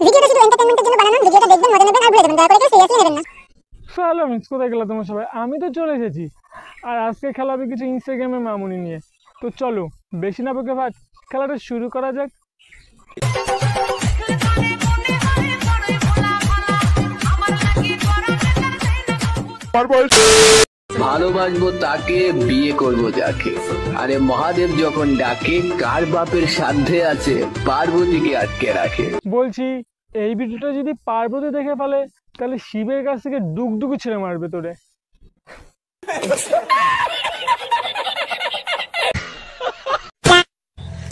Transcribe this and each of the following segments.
ভিডিওটা শুধু এন্টারটেইনমেন্টের জন্য বানানো। ভিডিওটা দেখবেন, মজা নেবেন আর ভুলে যাবেন। দয়া করে সিরিয়াসলি নেবেন না। চলো মিস, কোথায় গেলা তোমরা সবাই? আমি তো চলে এসেছি। আর আজকে খেলা হবে কিছু ইনস্টাগ্রামের মামুনি নিয়ে। তো চলো বেশি না বকে ভাট, খেলাটা শুরু করা যাক। ভালোবাসবো তাকে, বিয়ে করবো যাকে। আরে মহাদেব যখন ডাকে, কার বাপের সাধ্যে আছে পার্বতীকে আটকে রাখে। বলছি এই ভিডিওটা যদি পার্বতী দেখে ফেলে তাহলে শিবের কাছ থেকে ডুগডুগু ছেড়ে মারবে তোরে।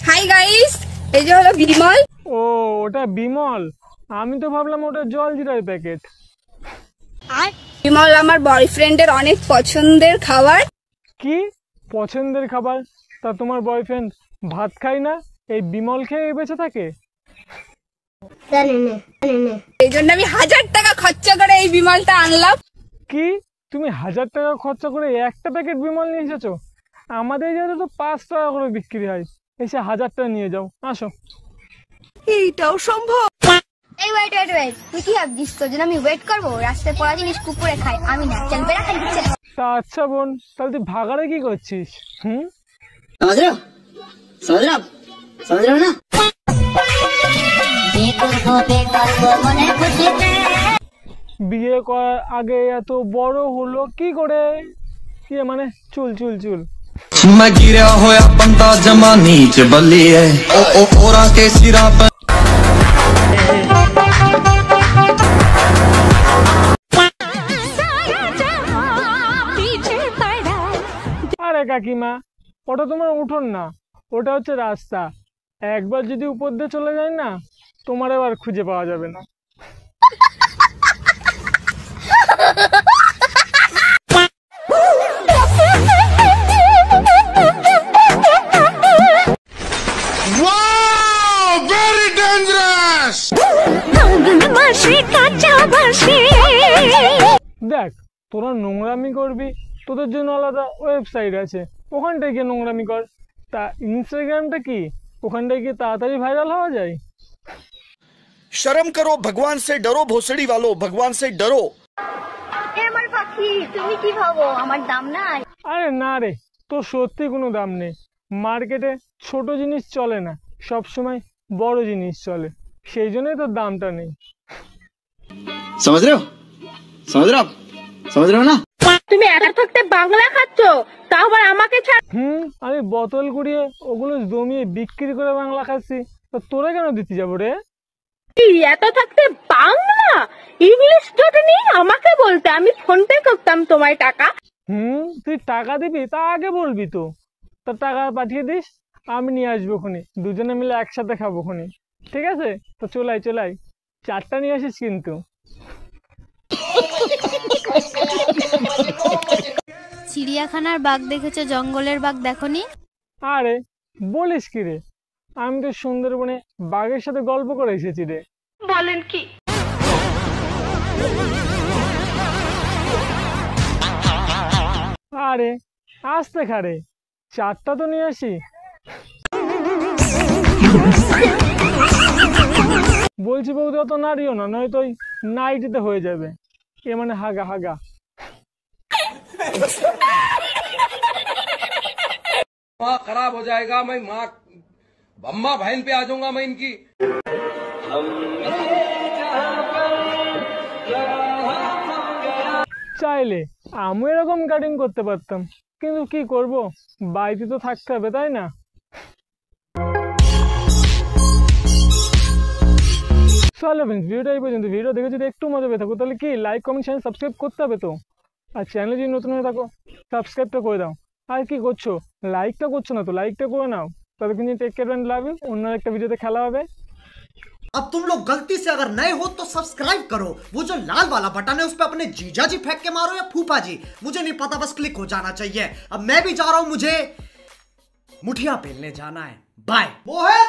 হাই গাইস, এই যে হলো বিমল। ও ওটা বিমল, আমি তো ভাবলাম ওটা জলজিরার প্যাকেট। বিমল আমার বয়ফ্রেন্ডের অনেক পছন্দের খাবার। কি পছন্দের খাবার? তা তোমার বয়ফ্রেন্ড ভাত খায় না, এই বিমল খেয়ে বেঁচে থাকে? এই জন্য আমি 1000 টাকা খরচা করে এই বিমলটা আনলাম। কি তুমি 1000 টাকা খরচা করে একটা প্যাকেট বিমল নিয়ে এসেছো? আমাদের এখানে তো 5 টাকা করে বিক্রি হয়, এসে 1000 টাকা নিয়ে যাও। আসো। এইটাও সম্ভব? এই ওয়েট ওয়েট ওয়েট, তুই কি ভাবছিস তোর জন্য আমি ওয়েট করবো? রাস্তায় পড়া জিনিস কুকুরে খায়, আমি না। চল বেড়া খাই দিচ্ছে। তা আচ্ছা বোন, তাহলে তুই ভাগাড়ে কি করছিস? समझ रहे हो ना? বিয়ে করার আগে এত বড় হলো কি করে? কি মানে চুল চুল চুল। मैं गिरा होया बंदा जमा नीच बल्लिए ओ ओरा के सिरा पर। আরে কাকিমা, ওটা তোমার উঠোন না, ওটা হচ্ছে রাস্তা। একবার যদি উপর দিয়ে চলে যায় না, তোমার এবার খুঁজে পাওয়া যাবে না। দেখ তোরা নোংরামি করবি, তোদের জন্য আলাদা ওয়েবসাইট আছে, ওখানটায় গিয়ে নোংরামি কর। তা ইনস্টাগ্রামটা কি, ওখানটায় গিয়ে তাড়াতাড়ি ভাইরাল হওয়া যায়? शर्म करो, भगवान से डरो, भोसड़ी वालों, भगवान से डरो। আমার পাখি, তুমি কি ভাবো আমার দাম নাই? আরে না রে, তোর সত্যি কোনো দাম নেই। মার্কেটে ছোট জিনিস চলে না, সব সময় বড় জিনিস চলে, সেই জন্যই তোর দামটা নেই। समझ रहे हो ना? তুমি একা থাকতে বাংলা খাচ্ছ, তাও আবার আমাকে ছাড়। আমি বোতল কুড়িয়ে ওগুলো জমিয়ে বিক্রি করে বাংলা খাচ্ছি, তা তোরা কেন দিতে যাবো রে? এত থাকতে বাংলা ইংলিশ জটনি আমাকে বলতে, আমি ফোন পে করতাম তোমায় টাকা। তুই টাকা দিবি তা আগে বলবি তো। তা টাকা পাঠিয়ে দিস, আমি নিয়ে আসবো ওখানে, দুজনে মিলে একসাথে খাবো ওখানে। ঠিক আছে? তো চলাই 4টা নিয়ে আসিস কিন্তু। চিড়িয়াখানার বাঘ দেখেছো, জঙ্গলের বাঘ দেখোনি? আরে বলিস কি রে, আমি তো সুন্দরবনে বাঘের সাথে গল্প করে এসেছি রে। বলেন কি? আরে আসতে খারে, 4টা তো নিয়ে আসি। বলছি বৌদি অত নাড়িও না, নয়তো ওই নাইটিতে হয়ে যাবে। এ মানে হাগা হাগা। माँ खराब हो जाएगा, मैं माँ अम्मा बहन पे आ जाऊंगा मैं इनकी। চাইলে আমি এরকম কাটিং করতে পারতাম, কিন্তু কি করব, বাড়িতে তো থাকতে হবে, তাই না? চলো ফ্রেন্ডস, ভিডিওটা এই পর্যন্ত। ভিডিও দেখে যদি একটু মজা পেয়ে থাকো তাহলে কি লাইক কমেন্ট চ্যানেল সাবস্ক্রাইব করতে হবে তো। আর চ্যানেলে যদি নতুন হয়ে থাকো সাবস্ক্রাইবটা করে দাও। আর কি করছো, লাইকটা করছো না তো লাইকটা করে নাও। তবে কিন্তু take care and love you. অন্য একটা ভিডিওতে খেলা হবে। अब तुम लोग गलती से अगर नए हो तो सब्सक्राइब करो, वो जो लाल वाला बटन है उस पर अपने जीजा जी फेंक के मारो या फूफा जी, मुझे नहीं पता, बस क्लिक हो जाना चाहिए। अब मैं भी जा रहा हूं, मुझे मुठिया पेलने जाना है। बाय। वो है